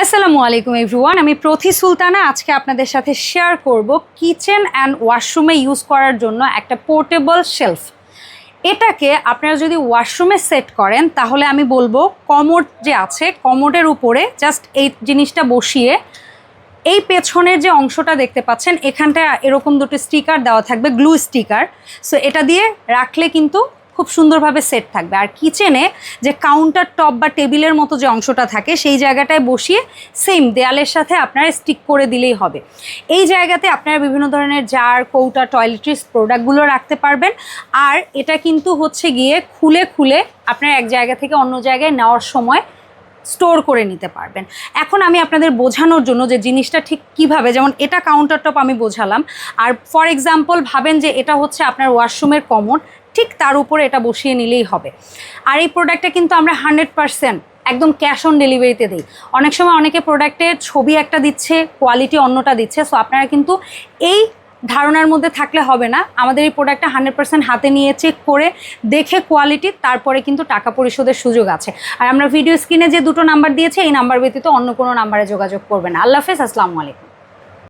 আসসালামু আলাইকুম এভরিওয়ান, আমি প্রথি সুলতানা। আজকে আপনাদের সাথে শেয়ার করব কিচেন অ্যান্ড ওয়াশরুমে ইউজ করার জন্য একটা পোর্টেবল শেলফ। এটাকে আপনারা যদি ওয়াশরুমে সেট করেন তাহলে আমি বলবো কমোড যে আছে, কমোডের উপরে জাস্ট এই জিনিসটা বসিয়ে এই পেছনের যে অংশটা দেখতে পাচ্ছেন এখানটা এরকম দুটো স্টিকার দেওয়া থাকবে, গ্লু স্টিকার। সো এটা দিয়ে রাখলে কিন্তু খুব সুন্দরভাবে সেট থাকবে। আর কিচেনে যে কাউন্টার টপ বা টেবিলের মতো যে অংশটা থাকে সেই জায়গাটায় বসিয়ে সেম দেয়ালের সাথে আপনারা স্টিক করে দিলেই হবে। এই জায়গাতে আপনারা বিভিন্ন ধরনের জার, কৌটা, টয়লেট্রিজ প্রোডাক্টগুলো রাখতে পারবেন। আর এটা কিন্তু হচ্ছে গিয়ে খুলে খুলে আপনারা এক জায়গা থেকে অন্য জায়গায় নেওয়ার সময় স্টোর করে নিতে পারবেন। এখন আমি আপনাদের বোঝানোর জন্য যে জিনিসটা ঠিক কিভাবে, যেমন এটা কাউন্টার টপ আমি বোঝালাম, আর ফর এক্সাম্পল ভাবেন যে এটা হচ্ছে আপনার ওয়াশরুমের কমোড, ঠিক তার উপরে এটা বসিয়ে নিলেই হবে। আর এই প্রোডাক্টটা কিন্তু আমরা 100% একদম ক্যাশ অন ডেলিভারিতে দিই। অনেক সময় অনেকে প্রোডাক্টের ছবি একটা দিচ্ছে, কোয়ালিটি অন্যটা দিচ্ছে। সো আপনারা কিন্তু এই ধারণার মধ্যে থাকলে হবে না। আমাদের এই প্রোডাক্টটা 100% হাতে নিয়ে চেক করে দেখে কোয়ালিটি, তারপরে কিন্তু টাকা পরিশোধের সুযোগ আছে। আর আমরা ভিডিও স্ক্রিনে যে দুটো নাম্বার দিয়েছি এই নাম্বার ব্যতীত অন্য কোনো নাম্বারে যোগাযোগ করবেন। আল্লাহ হাফেজ, আসসালামু আলাইকুম।